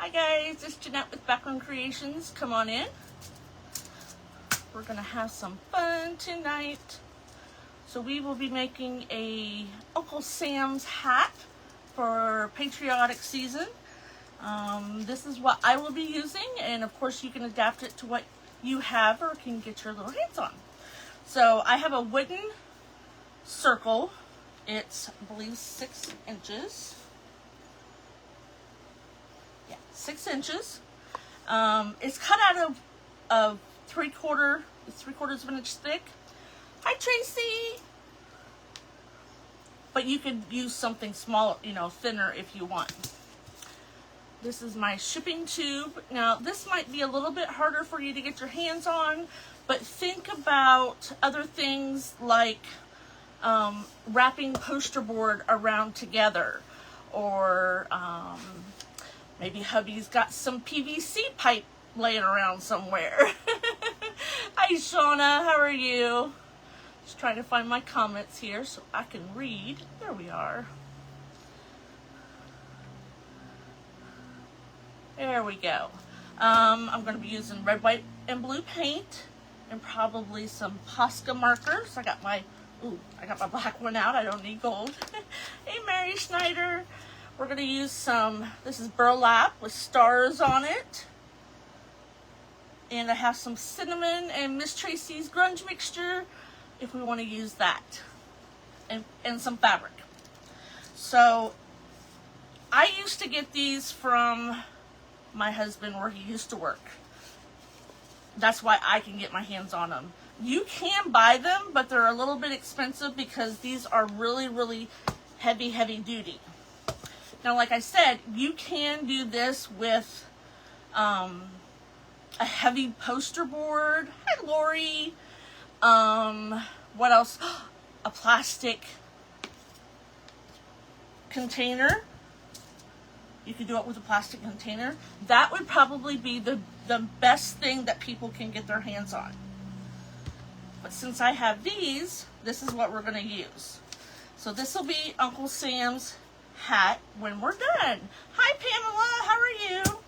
Hi guys, it's Jeanette with Background Creations. Come on in. We're gonna have some fun tonight. So we will be making a Uncle Sam's hat for Patriotic season. This is what I will be using, and of course you can adapt it to what you have or can get your little hands on. So I have a wooden circle. It's, I believe, 6 inches. Yeah, 6 inches. It's cut out of 3/4, it's 3/4 of an inch thick. Hi Tracy! But you could use something smaller, thinner if you want. This is my shipping tube. Now this might be a little bit harder for you to get your hands on, but think about other things like wrapping poster board around together, or maybe hubby's got some PVC pipe laying around somewhere. Hi Shauna, how are you? Just trying to find my comments here so I can read. There we are. There we go. I'm going to be using red, white, and blue paint, and probably some Posca markers. I got my black one out. I don't need gold. Hey Mary Schneider. We're going to use some, this is Burlap with stars on it. And I have some cinnamon and Miss Tracy's Grunge mixture if we want to use that. And some fabric. So I used to get these from my husband where he used to work. That's why I can get my hands on them. You can buy them, but they're a little bit expensive because these are really, really heavy, heavy duty. Now, like I said, you can do this with a heavy poster board. Hi, Lori. What else? A plastic container. You could do it with a plastic container. That would probably be the best thing that people can get their hands on. But since I have these, this is what we're going to use. So this will be Uncle Sam's hat when we're done. Hi Pamela, how are you?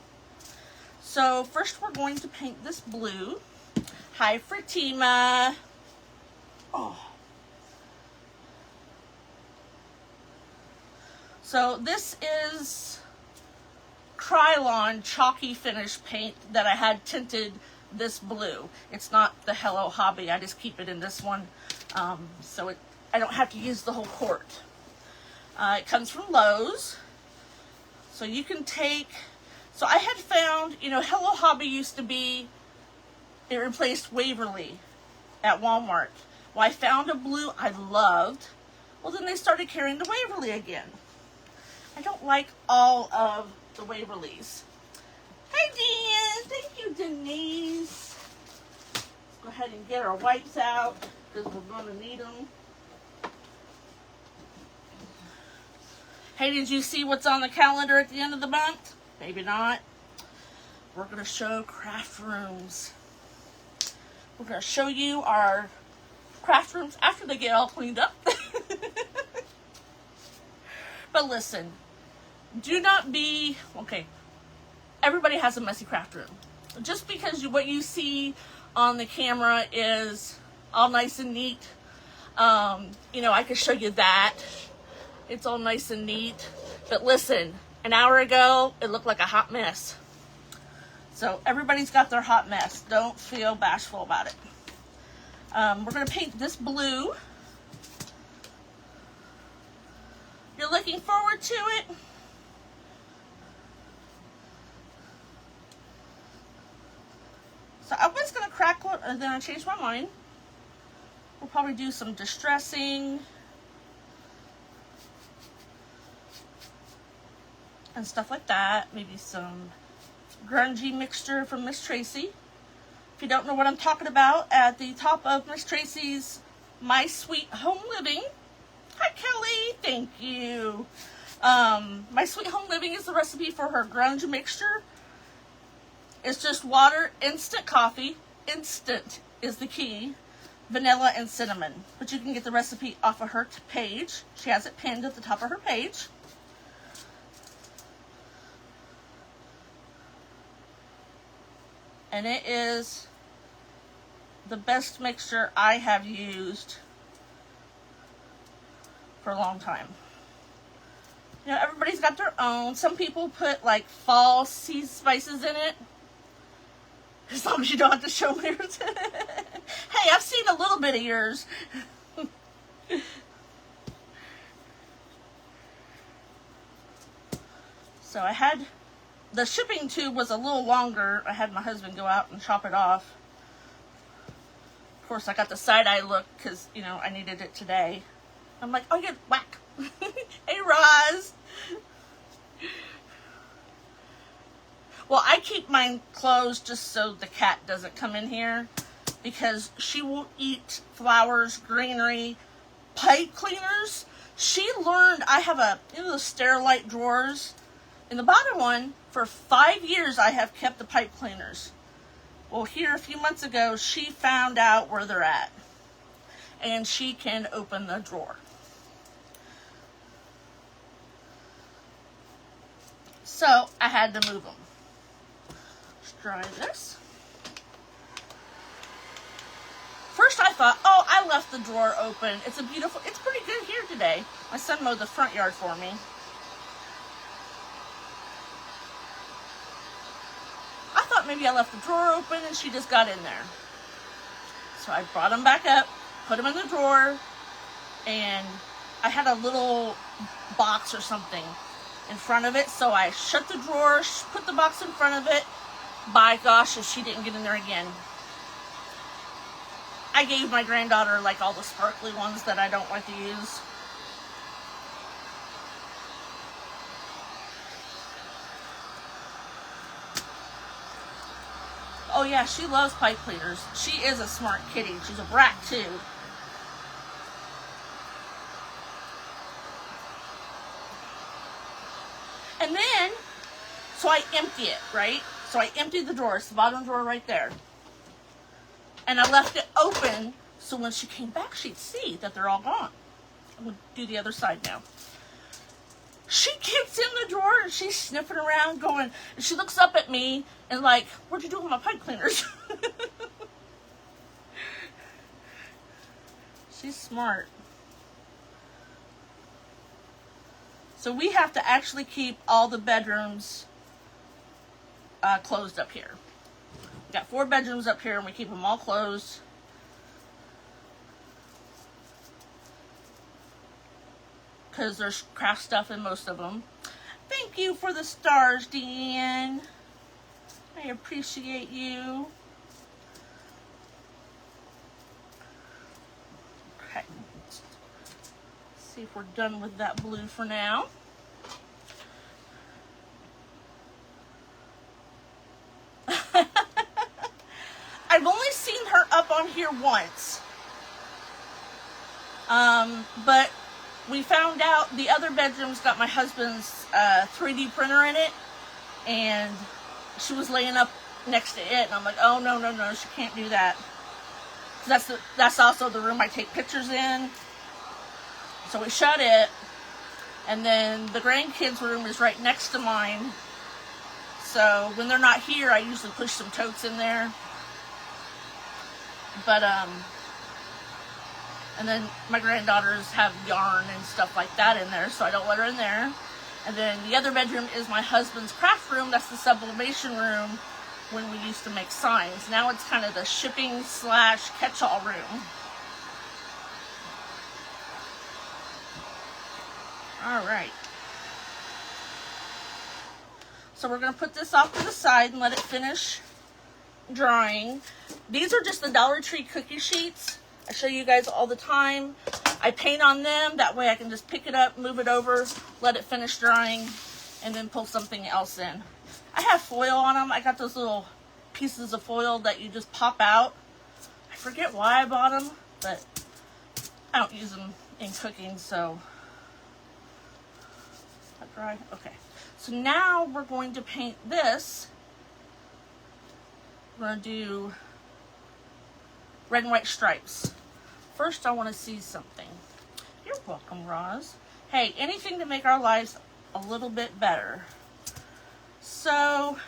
So first we're going to paint this blue. Hi Fatima. Oh. So this is Krylon chalky finish paint that I had tinted this blue. It's not the Hello Hobby. I just keep it in this one, so I don't have to use the whole quart. It comes from Lowe's, so you can take. So I had found, Hello Hobby used to be, it replaced Waverly at Walmart. Well, I found a blue I loved. Well, then they started carrying the Waverly again. I don't like all of the Waverlys. Hi Dan, thank you Denise. Let's go ahead and get our wipes out because we're going to need them. Hey, did you see what's on the calendar at the end of the month? Maybe not. We're going to show craft rooms. We're going to show you our craft rooms after they get all cleaned up. But listen, do not be, okay, everybody has a messy craft room. Just because what you see on the camera is all nice and neat, I could show you that. It's all nice and neat. But listen, an hour ago, it looked like a hot mess. So everybody's got their hot mess. Don't feel bashful about it. We're going to paint this blue. You're looking forward to it? So I was going to crackle it, and then I changed my mind. We'll probably do some distressing and stuff like that. Maybe some grungy mixture from Miss Tracy. If you don't know what I'm talking about, at the top of Miss Tracy's My Sweet Home Living. Hi Kelly, thank you. My Sweet Home Living is the recipe for her grunge mixture. It's just water, instant coffee. Instant is the key. Vanilla and cinnamon. But you can get the recipe off of her page. She has it pinned at the top of her page. And it is the best mixture I have used for a long time. You know, everybody's got their own. Some people put like fall sea spices in it. As long as you don't have to show me yours. Hey, I've seen a little bit of yours. So I had, the shipping tube was a little longer. I had my husband go out and chop it off. Of course, I got the side-eye look because, you know, I needed it today. I'm like, oh, you whack. Hey, Roz. Well, I keep mine closed just so the cat doesn't come in here, because she will eat flowers, greenery, pipe cleaners. She learned, I have a, you know, those Sterilite drawers. In the bottom one, for 5 years, I have kept the pipe cleaners. Well, here a few months ago, she found out where they're at, and she can open the drawer. So I had to move them. Try this. First I thought, oh, I left the drawer open. It's pretty good here today. My son mowed the front yard for me. I thought maybe I left the drawer open and she just got in there. So I brought them back up, put them in the drawer, and I had a little box or something in front of it. So I shut the drawer, put the box in front of it. By gosh, if she didn't get in there again. I gave my granddaughter like all the sparkly ones that I don't like to use. Oh yeah, she loves pipe cleaners. She is a smart kitty. She's a brat too. And then, so I empty it, right? So I emptied the drawer. It's the bottom drawer right there. And I left it open so when she came back, she'd see that they're all gone. I'm going to do the other side now. She gets in the drawer and she's sniffing around going, and she looks up at me and like, what'd you do with my pipe cleaners? She's smart. So we have to actually keep all the bedrooms closed up here. We've got 4 bedrooms up here and we keep them all closed. Because there's craft stuff in most of them. Thank you for the stars, Deanne. I appreciate you. Okay. Let's see if we're done with that blue for now. I've only seen her up on here once. But we found out the other bedroom's got my husband's 3D printer in it, and she was laying up next to it, and I'm like, oh, no, no, no, she can't do that. That's also the room I take pictures in. So we shut it, and then the grandkids' room is right next to mine. So when they're not here, I usually push some totes in there. But, and then my granddaughters have yarn and stuff like that in there, so I don't let her in there. And then the other bedroom is my husband's craft room. That's the sublimation room when we used to make signs. Now it's kind of the shipping / catch-all room. All right. So we're going to put this off to the side and let it finish drying. These are just the Dollar Tree cookie sheets. I show you guys all the time. I paint on them. That way I can just pick it up, move it over, let it finish drying, and then pull something else in. I have foil on them. I got those little pieces of foil that you just pop out. I forget why I bought them, but I don't use them in cooking, so. Is that dry? Okay. So now we're going to paint this. We're going to do red and white stripes. First, I want to see something. You're welcome, Roz. Hey, anything to make our lives a little bit better. So,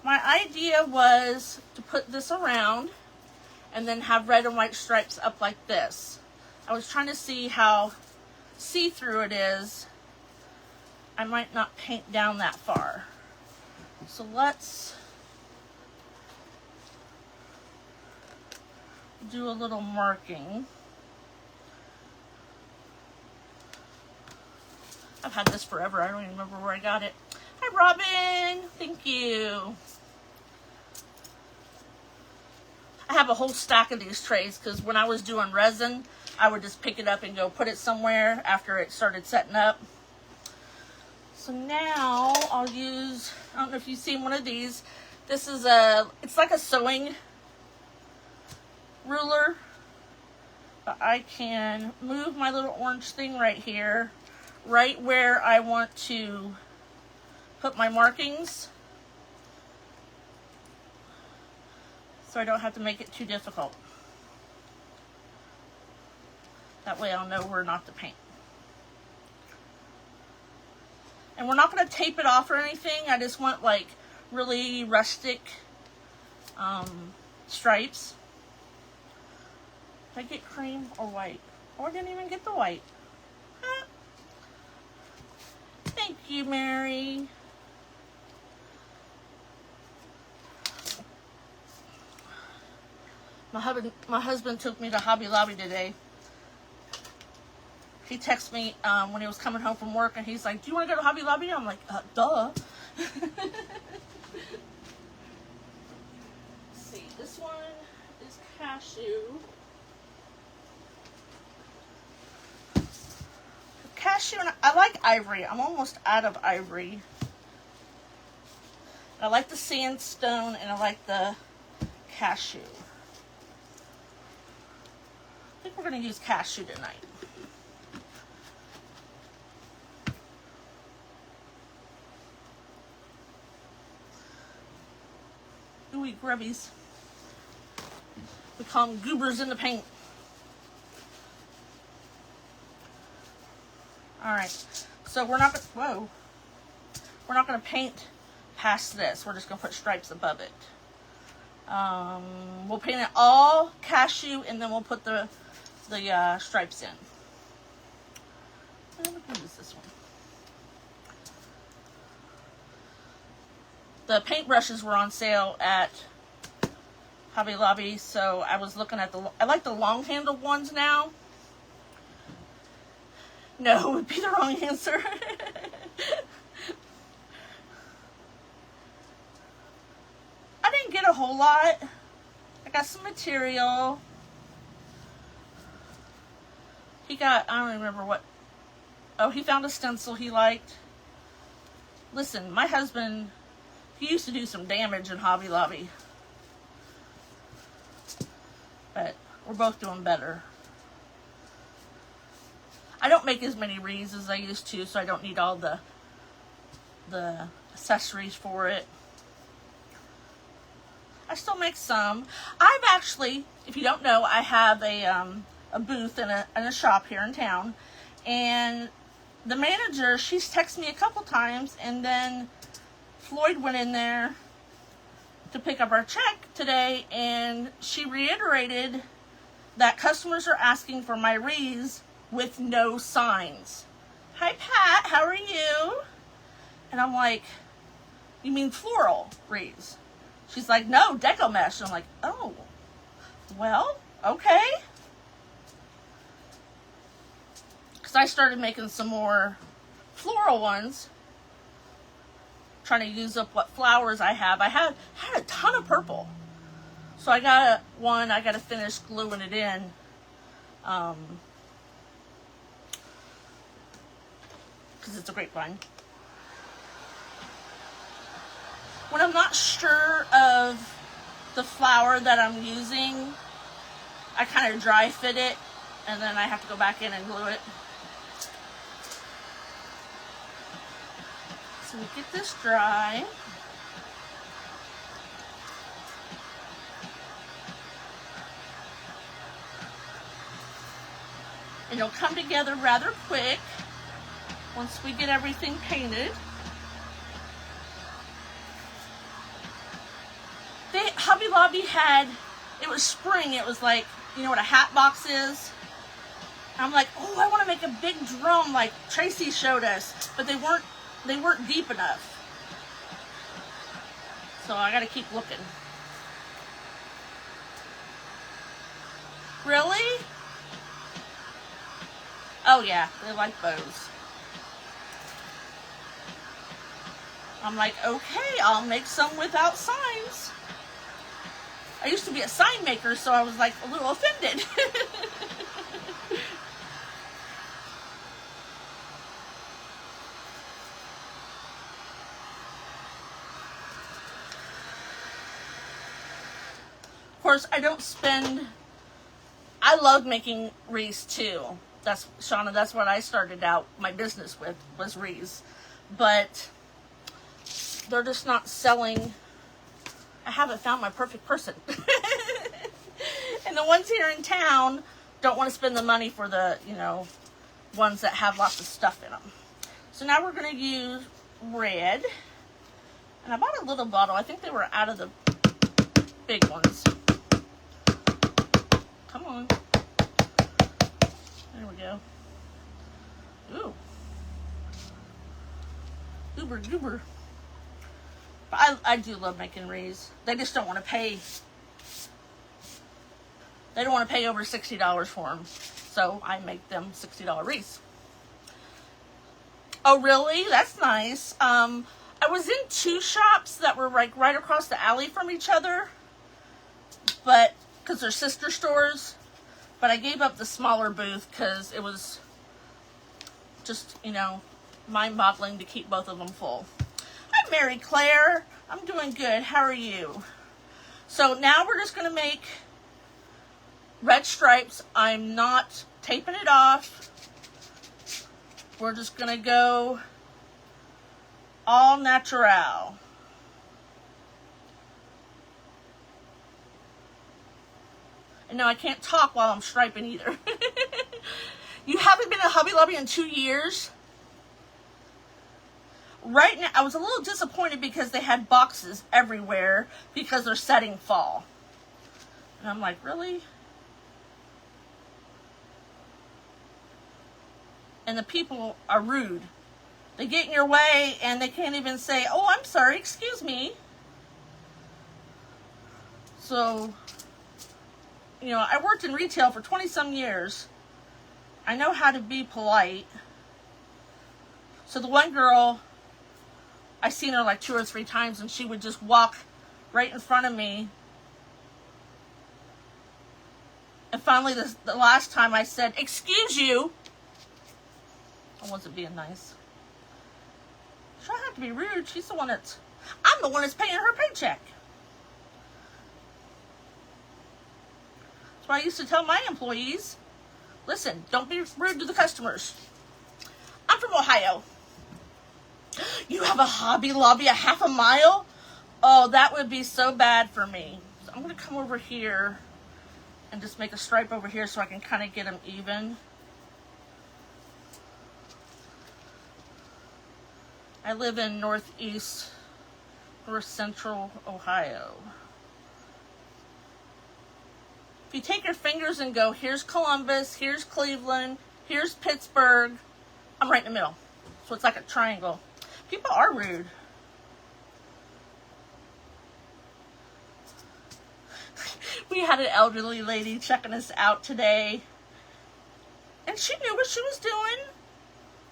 My idea was to put this around and then have red and white stripes up like this. I was trying to see how see-through it is. I might not paint down that far. So let's do a little marking. I've had this forever. I don't even remember where I got it. Hi, Robin. Thank you. I have a whole stack of these trays because when I was doing resin, I would just pick it up and go put it somewhere after it started setting up. So now I'll use, I don't know if you've seen one of these. This is it's like a sewing ruler. But I can move my little orange thing right here, right where I want to put my markings, so I don't have to make it too difficult. That way I'll know where not to paint. And we're not going to tape it off or anything. I just want like really rustic stripes. Did I get cream or white? Oh, I didn't even get the white. Huh. Thank you, Mary. My husband took me to Hobby Lobby today. He texted me when he was coming home from work, and he's like, "Do you want to go to Hobby Lobby?" I'm like, "Duh." Let's see, this one is cashew. Cashew, and I like ivory. I'm almost out of ivory. I like the sandstone, and I like the cashew. I think we're going to use cashew tonight. Ooey grubbies. We call them goobers in the paint. Alright, so we're not going to paint past this. We're just going to put stripes above it. We'll paint it all cashew, and then we'll put the stripes in. I'm going to use this one. The paintbrushes were on sale at Hobby Lobby, so I was looking at I like the long-handled ones now. No, would be the wrong answer. I didn't get a whole lot. I got some material. He got, I don't remember what. Oh, he found a stencil he liked. Listen, my husband, he used to do some damage in Hobby Lobby. But we're both doing better. I don't make as many wreaths as I used to, so I don't need all the accessories for it. I still make some. I've actually, if you don't know, I have a booth in a shop here in town, and the manager, she's texted me a couple times, and then Floyd went in there to pick up our check today, and she reiterated that customers are asking for my wreaths with no signs. Hi, Pat, how are you? And I'm like, you mean floral wreaths? She's like, no, deco mesh. And I'm like, oh, well, okay. Because I started making some more floral ones, trying to use up what flowers I have. I had a ton of purple. So I got I got to finish gluing it in. Because it's a grapevine. When I'm not sure of the flower that I'm using, I kind of dry fit it, and then I have to go back in and glue it. So we get this dry. And it'll come together rather quick once we get everything painted. Lobby had, it was spring, it was like, you know what a hat box is? I'm like, oh, I want to make a big drum like Tracy showed us, but they weren't deep enough. So I gotta keep looking. Really? Oh yeah, they like bows. I'm like, okay, I'll make some without signs. I used to be a sign maker, so I was like a little offended. Of course, I don't spend, I love making wreaths too. That's, Shauna, that's what I started out my business with, was wreaths. But they're just not selling. I haven't found my perfect person. And the ones here in town don't want to spend the money for the, you know, ones that have lots of stuff in them. So now we're going to use red. And I bought a little bottle. I think they were out of the big ones. Come on. There we go. Ooh. Goober, goober. But I do love making wreaths. They just don't want to pay. They don't want to pay over $60 for them. So I make them $60 wreaths. Oh, really? That's nice. I was in two shops that were like right across the alley from each other. But, because they're sister stores. But I gave up the smaller booth because it was just, you know, mind-boggling to keep both of them full. Hi, Mary Claire. I'm doing good. How are you? So now we're just going to make red stripes. I'm not taping it off. We're just going to go all natural. And no, I can't talk while I'm striping either. You haven't been to Hobby Lobby in 2 years? Right now, I was a little disappointed because they had boxes everywhere because they're setting fall. And I'm like, really? And the people are rude. They get in your way and they can't even say, oh, I'm sorry, excuse me. So, you know, I worked in retail for 20-some years. I know how to be polite. So the one girl, I seen her like 2 or 3 times and she would just walk right in front of me. And finally, the last time I said, excuse you. I wasn't being nice. She don't have to be rude. She's the one that's, I'm the one that's paying her paycheck. That's what I used to tell my employees. Listen, don't be rude to the customers. I'm from Ohio. You have a Hobby Lobby a half a mile? Oh, that would be so bad for me. So I'm going to come over here and just make a stripe over here so I can kind of get them even. I live in north central Ohio. If you take your fingers and go, here's Columbus, here's Cleveland, here's Pittsburgh, I'm right in the middle. So it's like a triangle. People are rude. We had an elderly lady checking us out today. And she knew what she was doing.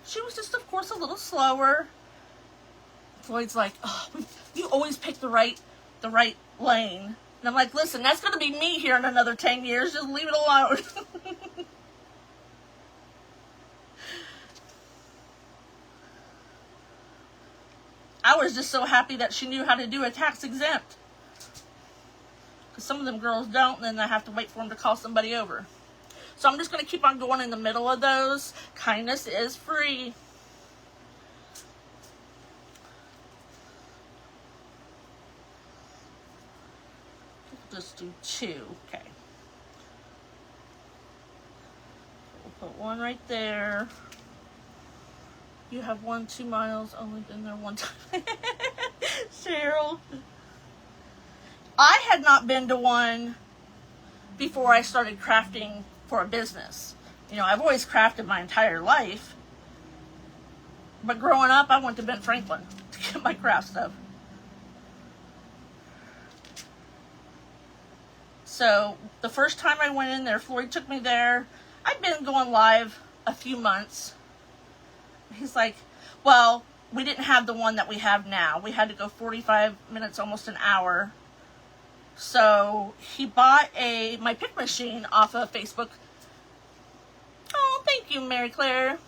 She was just, of course, a little slower. Floyd's like, oh, you always pick the right lane. And I'm like, listen, that's going to be me here in another 10 years. Just leave it alone. I was just so happy that she knew how to do a tax exempt. Because some of them girls don't, and then I have to wait for them to call somebody over. So I'm just going to keep on going in the middle of those. Kindness is free. Just do 2. Okay. We'll put one right there. You have 2 miles, only been there one time. Cheryl. I had not been to one before I started crafting for a business. You know, I've always crafted my entire life. But growing up, I went to Ben Franklin to get my craft stuff. So the first time I went in there, Floyd took me there. I'd been going live a few months. He's like, well, we didn't have the one that we have now. We had to go 45 minutes, almost an hour. So he bought my pick machine off of Facebook. Oh, thank you, Mary Claire.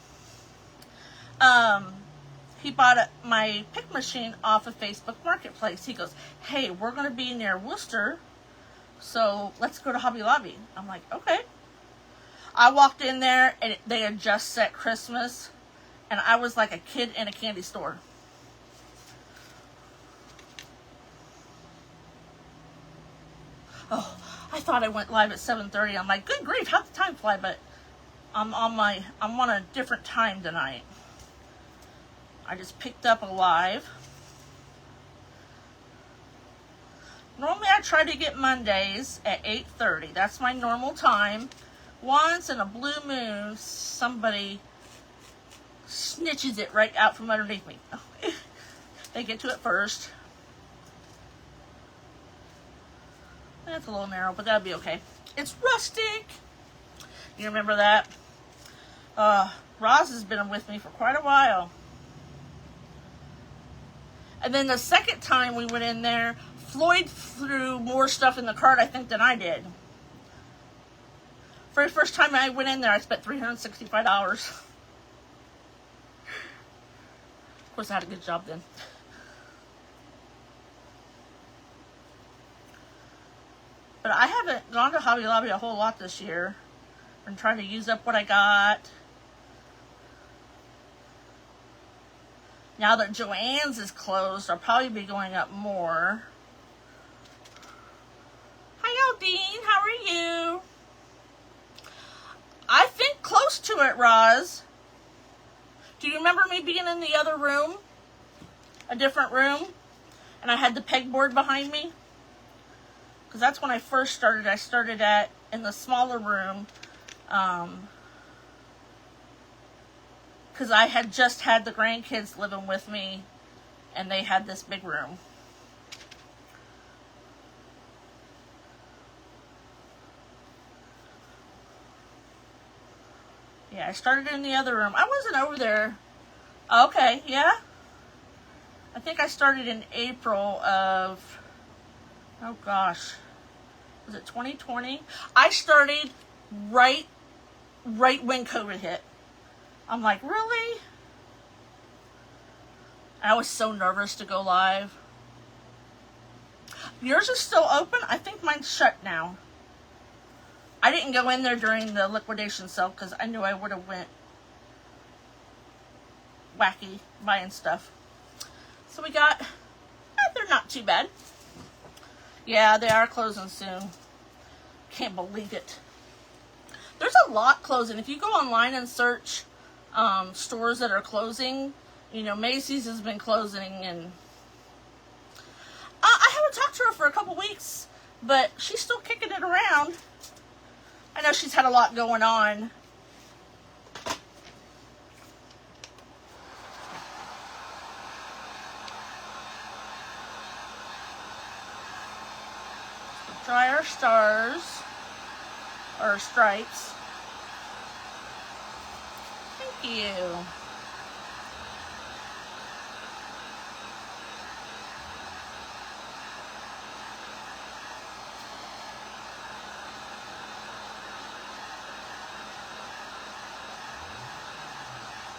He bought my pick machine off of Facebook Marketplace. He goes, hey, we're going to be near Worcester, so let's go to Hobby Lobby. I'm like, okay. I walked in there, and they had just set Christmas, and I was like a kid in a candy store. Oh, I thought I went live at 7:30. I'm like, good grief, how'd the time fly? But I'm on a different time tonight. I just picked up a live. Normally I try to get Mondays at 8:30. That's my normal time. Once in a blue moon, somebody snitches it right out from underneath me. They get to it first. That's a little narrow, but that'll be okay. It's Rustic. You remember that? Roz has been with me for quite a while. And then the second time we went in there, Floyd threw more stuff in the cart, I think, than I did. For the first time I went in there, I spent $365. Of course, I had a good job then. But I haven't gone to Hobby Lobby a whole lot this year. I'm trying to use up what I got. Now that Joann's is closed, I'll probably be going up more. Hi, Aldine. How are you? I think close to it, Roz. Do you remember me being in the other room? A different room? And I had the pegboard behind me? Because that's when I first started. I started in the smaller room. Because I had just had the grandkids living with me, and they had this big room. Yeah, I started in the other room. I wasn't over there. Okay, yeah. I think I started in April of, oh gosh, was it 2020? I started right when COVID hit. I'm like, really? I was so nervous to go live. Yours is still open? I think mine's shut now. I didn't go in there during the liquidation sale because I knew I would have went wacky buying stuff. So we got, they're not too bad. Yeah, they are closing soon. Can't believe it. There's a lot closing. If you go online and search stores that are closing, you know, Macy's has been closing, and I haven't talked to her for a couple weeks, but she's still kicking it around. I know she's had a lot going on. Try our stars, or stripes. Thank you.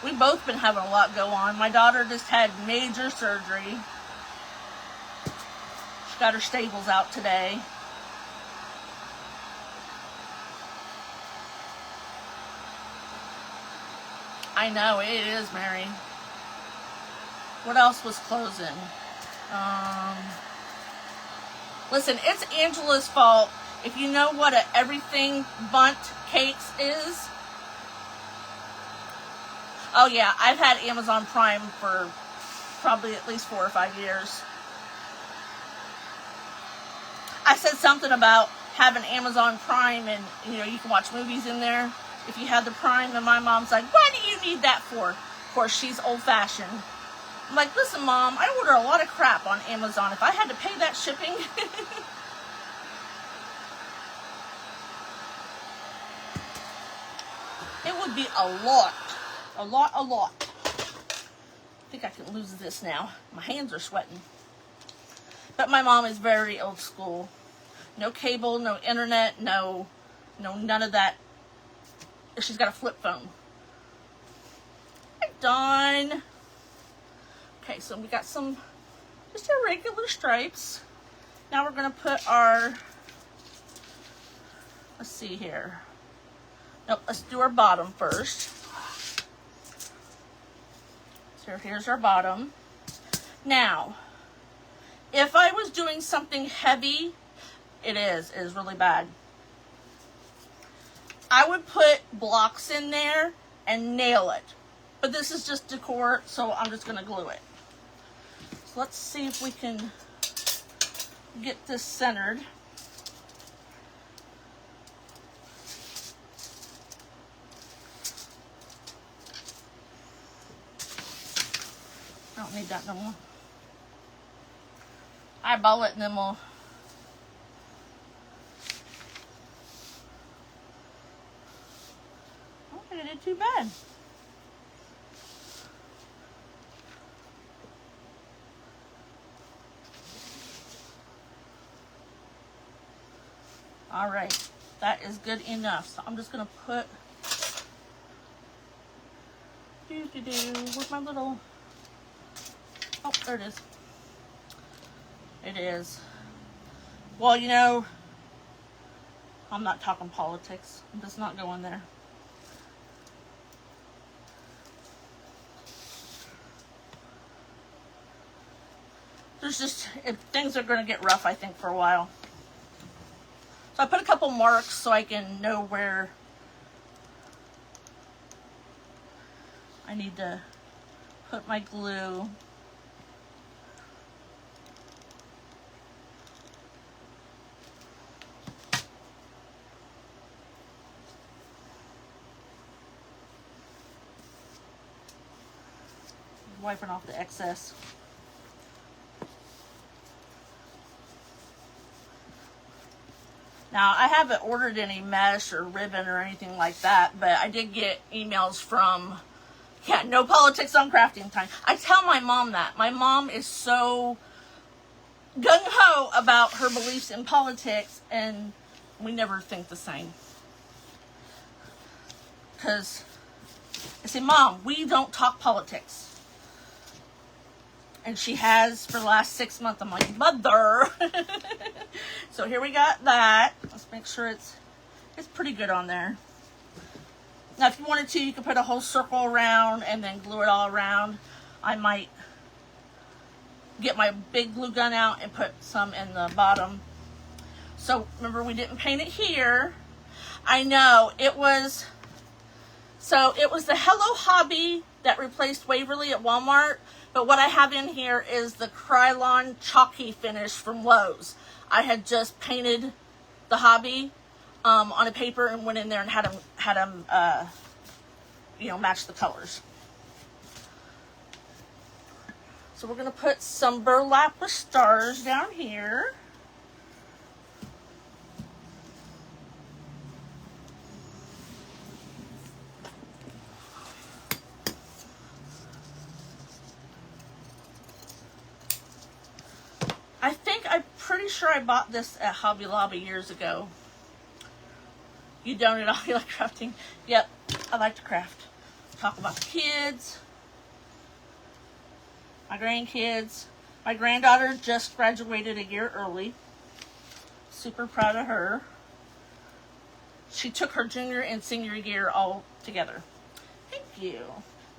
We've both been having a lot go on. My daughter just had major surgery. She got her staples out today. I know, it is, Mary. What else was closing? Listen, it's Angela's fault. If you know what a everything bunt cakes is. Oh yeah, I've had Amazon Prime for probably at least 4 or 5 years. I said something about having Amazon Prime and, you know, you can watch movies in there if you have the Prime, and my mom's like, what do you need that for? Of course, she's old-fashioned. I'm like, listen, Mom, I order a lot of crap on Amazon. If I had to pay that shipping... it would be a lot. A lot. I think I can lose this now. My hands are sweating. But my mom is very old school. No cable, no internet, no none of that. She's got a flip phone. I'm done. Okay, so we got some just our regular stripes. Now we're gonna put our, let's see here. Nope, let's do our bottom first. So here's our bottom. Now, if I was doing something heavy, it is really bad. I would put blocks in there and nail it. But this is just decor, so I'm just gonna glue it. So let's see if we can get this centered. I don't need that no more. Eyeball it and then we'll... I don't think I did too bad. All right, that is good enough. So I'm just gonna put... Where's my little... Oh, there it is. It is. Well, you know, I'm not talking politics. I'm just not going there. There's just, things are going to get rough, I think, for a while. So I put a couple marks so I can know where I need to put my glue. Wiping off the excess. Now, I haven't ordered any mesh or ribbon or anything like that, but I did get emails from, yeah, no politics on crafting time. I tell my mom that. My mom is so gung-ho about her beliefs in politics, and we never think the same. Because I say, Mom, we don't talk politics. And she has for the last 6 months. I'm like, Mother. So here we got that. Let's make sure it's pretty good on there. Now, if you wanted to, you could put a whole circle around and then glue it all around. I might get my big glue gun out and put some in the bottom. So remember, we didn't paint it here. I know it was. So it was the Hello Hobby that replaced Waverly at Walmart. But what I have in here is the Krylon Chalky finish from Lowe's. I had just painted the hobby on a paper and went in there and had them you know, match the colors. So we're going to put some burlap with stars down here. I'm pretty sure I bought this at Hobby Lobby years ago. You don't at all, you like crafting? Yep, I like to craft. Talk about the kids, my grandkids. My granddaughter just graduated a year early. Super proud of her. She took her junior and senior year all together. Thank you.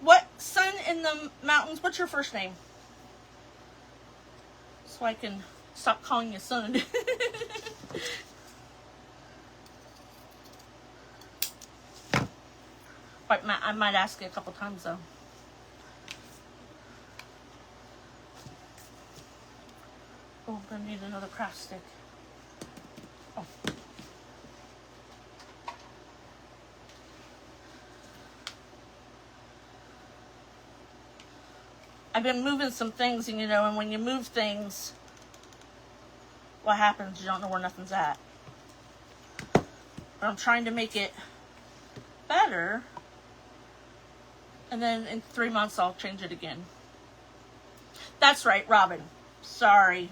What, Sun in the Mountains, what's your first name? So I can stop calling you Son. I might ask you a couple times though. Oh, I'm gonna need another craft stick. Oh. I've been moving some things, and you know, and when you move things, what happens? You don't know where nothing's at. But I'm trying to make it better, and then in 3 months I'll change it again. That's right, Robin. Sorry.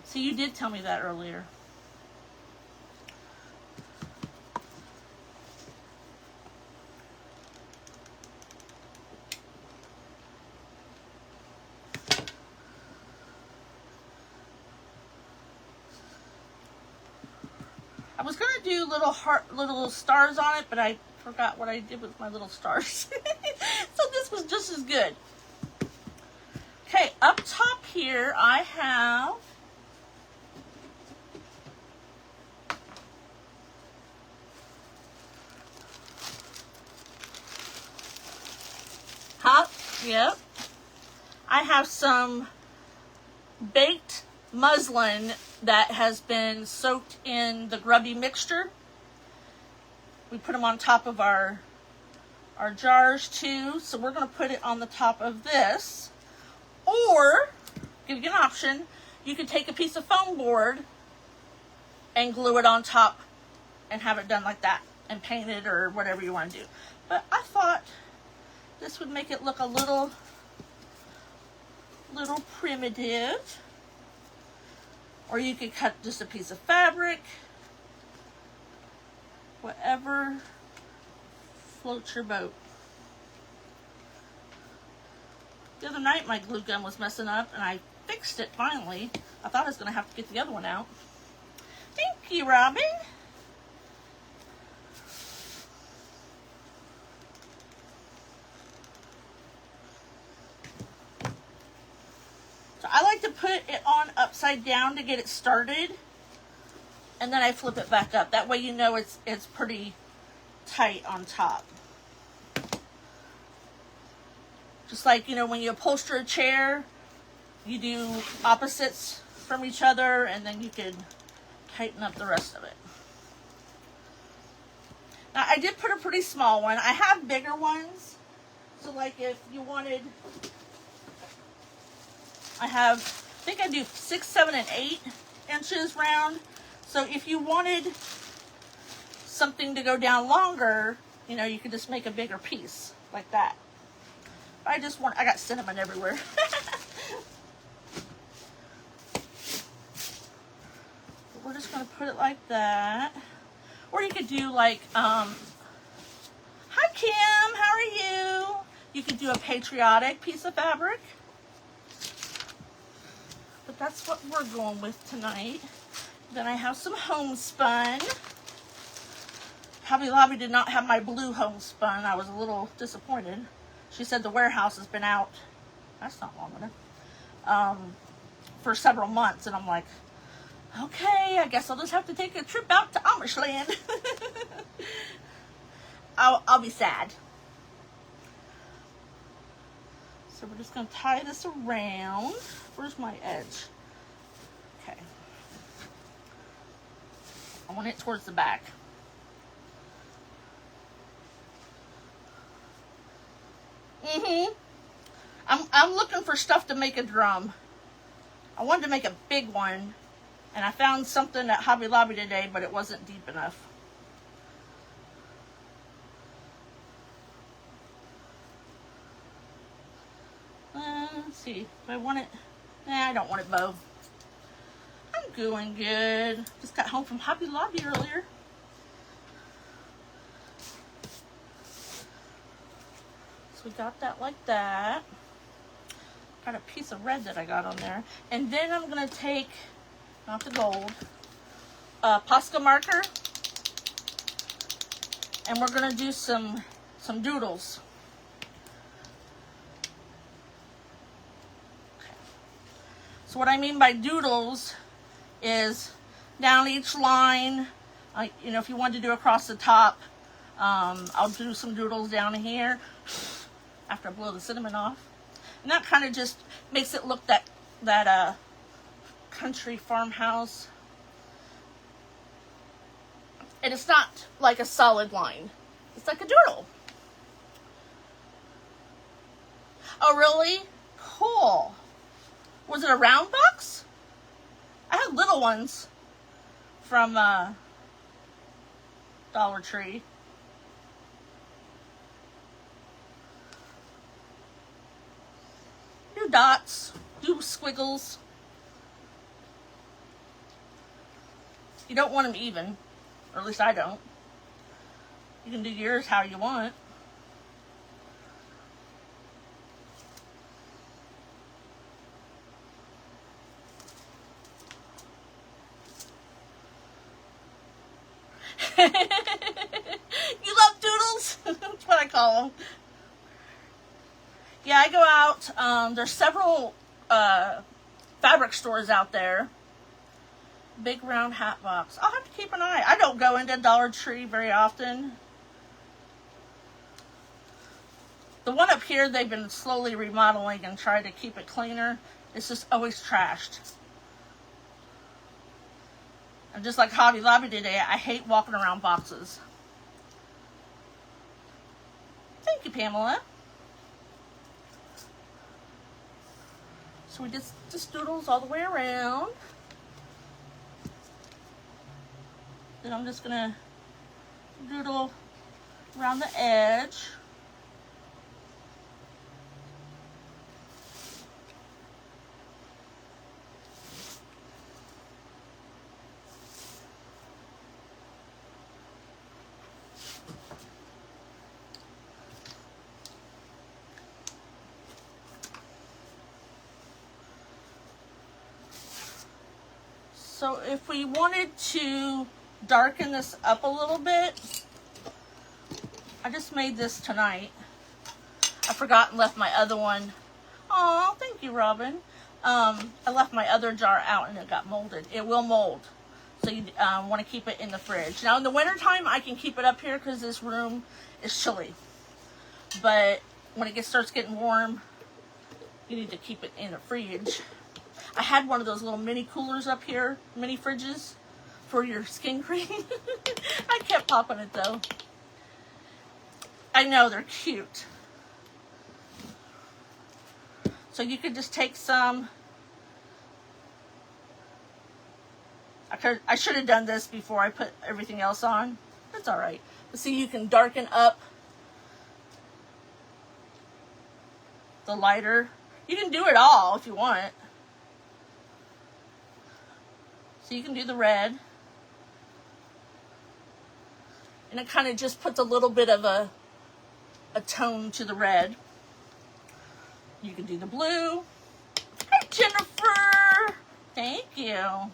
See, you did tell me that earlier. I was gonna do little stars on it, but I forgot what I did with my little stars. So this was just as good. Okay, up top here I have yep. I have some baked muslin that has been soaked in the grubby mixture. We put them on top of our jars too, so we're going to put it on the top of this. Or, give you an option, you could take a piece of foam board and glue it on top and have it done like that and paint it or whatever you want to do. But I thought this would make it look a little primitive. Or you could cut just a piece of fabric, whatever floats your boat. The other night my glue gun was messing up and I fixed it finally. I thought I was going to have to get the other one out. Thank you, Robin. So I like to put it on upside down to get it started, and then I flip it back up. That way you know it's pretty tight on top. Just like, you know, when you upholster a chair, you do opposites from each other, and then you can tighten up the rest of it. Now, I did put a pretty small one. I have bigger ones. So, like, if you wanted, I think I do 6, 7, and 8 inches round. So, if you wanted something to go down longer, you know, you could just make a bigger piece like that. I got cinnamon everywhere. We're just going to put it like that. Or you could do like, hi Kim, how are you? You could do a Patriotic piece of fabric. But that's what we're going with tonight. Then I have some homespun. Hobby Lobby did not have my blue homespun. I was a little disappointed. She said the warehouse has been out, that's not long enough, for several months. And I'm like, okay, I guess I'll just have to take a trip out to Amish land. I'll be sad. So we're just going to tie this around. Where's my edge? Okay. I want it towards the back. I'm looking for stuff to make a drum. I wanted to make a big one, and I found something at Hobby Lobby today, but it wasn't deep enough. Let's see. Do I want it? Nah, I don't want it bow. I'm doing good. Just got home from Hobby Lobby earlier. We got that like that. Got a piece of red that I got on there. And then I'm going to take, not the gold, a Posca marker. And we're going to do some doodles. Okay. So what I mean by doodles is down each line, you know, if you wanted to do across the top, I'll do some doodles down here. After I blow the cinnamon off. And that kind of just makes it look that country farmhouse. And it's not like a solid line. It's like a doodle. Oh, really? Cool. Was it a round box? I had little ones from Dollar Tree. Do dots. Do squiggles. You don't want them even. Or at least I don't. You can do yours how you want. You love doodles? That's what I call them. Yeah, I go out. There's several fabric stores out there. Big round hat box. I'll have to keep an eye. I don't go into Dollar Tree very often. The one up here, they've been slowly remodeling and trying to keep it cleaner. It's just always trashed. And just like Hobby Lobby today, I hate walking around boxes. Thank you, Pamela. So we just doodles all the way around. Then I'm just gonna doodle around the edge. So if we wanted to darken this up a little bit, I just made this tonight. I forgot and left my other one. Oh, thank you, Robin. I left my other jar out and it got molded. It will mold. So you want to keep it in the fridge. Now in the wintertime, I can keep it up here because this room is chilly. But when it starts getting warm, you need to keep it in the fridge. I had one of those little mini coolers up here, mini fridges for your skin cream. I kept popping it though. I know, they're cute. So you could just take some. I should have done this before I put everything else on. That's all right. But see, you can darken up the lighter. You can do it all if you want. So you can do the red. And it kind of just puts a little bit of a tone to the red. You can do the blue. Hi, Jennifer. Thank you.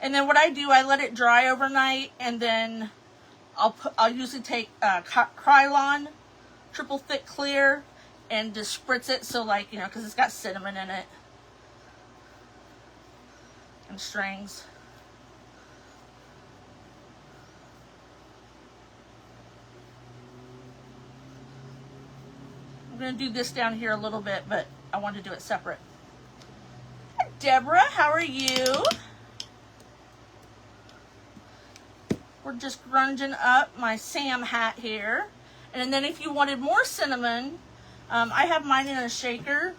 And then what I do, I let it dry overnight, and then I'll usually take Krylon triple thick clear and just spritz it, so like, you know, because it's got cinnamon in it and strings. I'm going to do this down here a little bit, but I want to do it separate. Hi, Deborah, how are you? We're just grunging up my Sam hat here. And then if you wanted more cinnamon, I have mine in a shaker.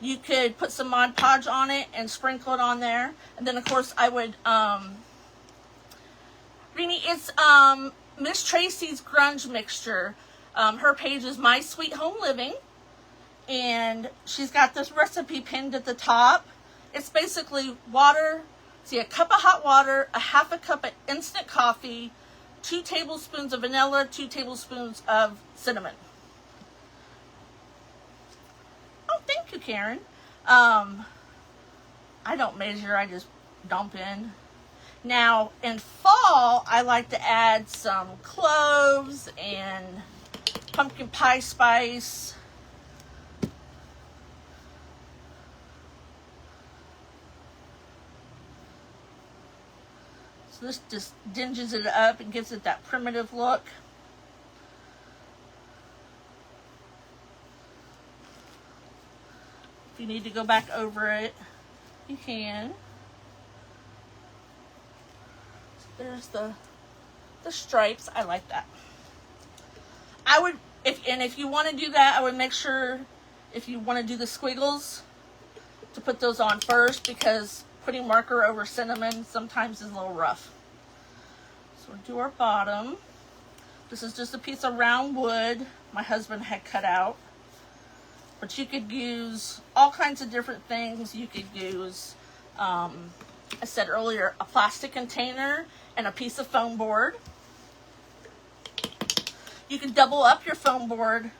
You could put some Mod Podge on it and sprinkle it on there. And then of course I would, Greenie, it's Miss Tracy's Grunge mixture. Her page is My Sweet Home Living. And she's got this recipe pinned at the top. It's basically water, see, a cup of hot water, a half a cup of instant coffee, 2 tablespoons of vanilla, 2 tablespoons of cinnamon. Oh, thank you, Karen. I don't measure, I just dump in. Now, in fall, I like to add some cloves and pumpkin pie spice. So this just dinges it up and gives it that primitive look. If you need to go back over it, you can. There's the stripes. I like that. I would, if you want to do that, I would make sure, if you want to do the squiggles, to put those on first, because putting marker over cinnamon sometimes is a little rough. So we'll do our bottom. This is just a piece of round wood my husband had cut out. But you could use all kinds of different things. You could use, I said earlier, a plastic container and a piece of foam board. You can double up your foam board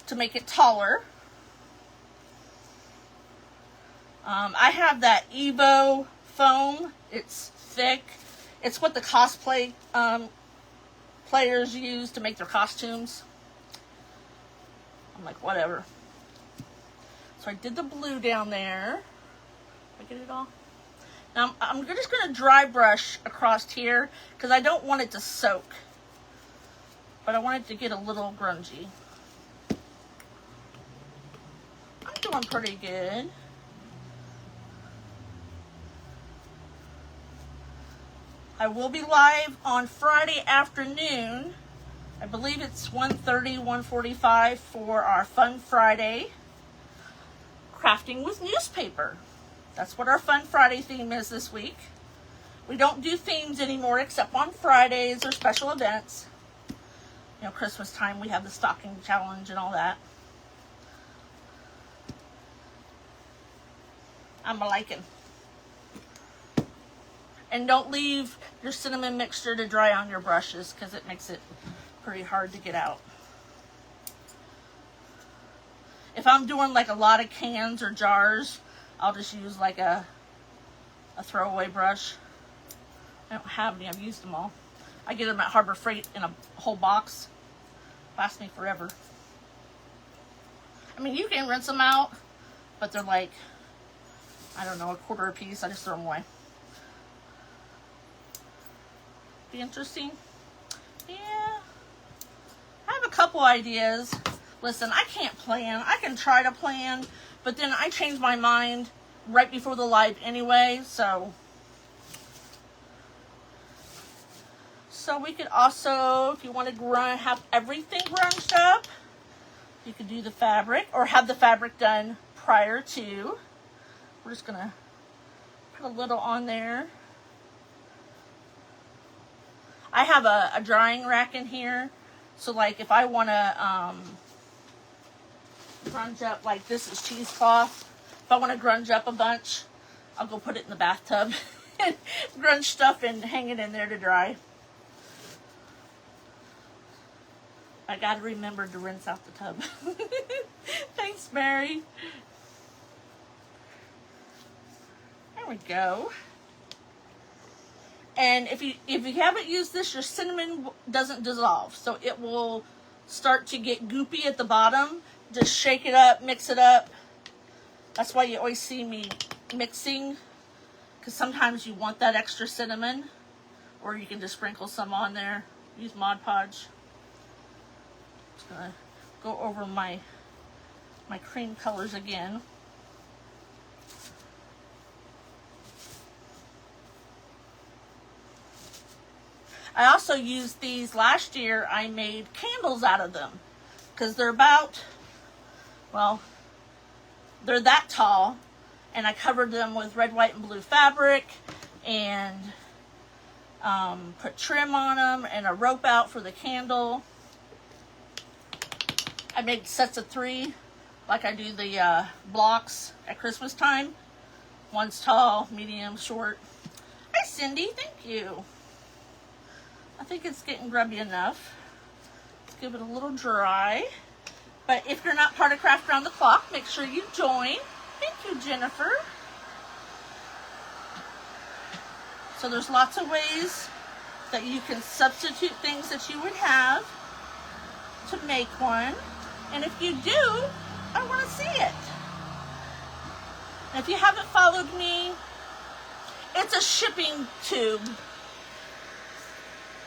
to make it taller. I have that Evo foam. It's thick. It's what the cosplay players use to make their costumes. I'm like, whatever. So I did the blue down there. Did I get it all? Now I'm just going to dry brush across here because I don't want it to soak. But I want it to get a little grungy. I'm doing pretty good. I will be live on Friday afternoon. I believe it's 1:30, 1:45 for our Fun Friday. Crafting with newspaper. That's what our Fun Friday theme is this week. We don't do themes anymore except on Fridays or special events. You know, Christmas time, we have the stocking challenge and all that. I'm a-liking. And don't leave your cinnamon mixture to dry on your brushes because it makes it pretty hard to get out. If I'm doing like a lot of cans or jars, I'll just use like a throwaway brush. I don't have any, I've used them all. I get them at Harbor Freight in a whole box. Lasts me forever. I mean, you can rinse them out, but they're like, I don't know, $1/4 a piece. I just throw them away. Be interesting? Yeah. I have a couple ideas. Listen, I can't plan. I can try to plan, but then I change my mind right before the live anyway, so we could also, if you want to have everything grunged up, you could do the fabric or have the fabric done prior to. We're just going to put a little on there. I have a drying rack in here. So like if I want to grunge up, like this is cheesecloth. If I want to grunge up a bunch, I'll go put it in the bathtub and grunge stuff and hang it in there to dry. I gotta remember to rinse out the tub. Thanks, Mary. There we go. And if you haven't used this, your cinnamon doesn't dissolve, so it will start to get goopy at the bottom. Just shake it up, mix it up. That's why you always see me mixing, because sometimes you want that extra cinnamon, or you can just sprinkle some on there. Use Mod Podge. Just gonna go over my cream colors again. I also used these last year. I made candles out of them because they're about, well, they're that tall, and I covered them with red, white, and blue fabric and put trim on them and a rope out for the candle. I made sets of 3 like I do the blocks at Christmas time. One's tall, medium, short. Hi, Cindy. Thank you. I think it's getting grubby enough. Let's give it a little dry. But if you're not part of Craft Around the Clock, make sure you join. Thank you, Jennifer. So there's lots of ways that you can substitute things that you would have to make one. And if you do, I want to see it. And if you haven't followed me, it's a shipping tube.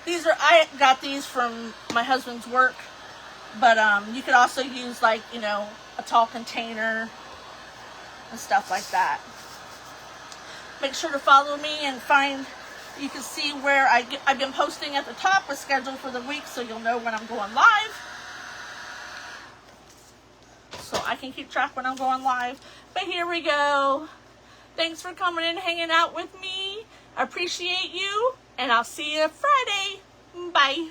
I got these from my husband's work, but you could also use like, you know, a tall container and stuff like that. Make sure to follow me and find You can see where I've been posting at the top, a schedule for the week, so you'll know when I'm going live. So I can keep track when I'm going live. But here we go. Thanks for coming and hanging out with me. I appreciate you, and I'll see you Friday. Bye.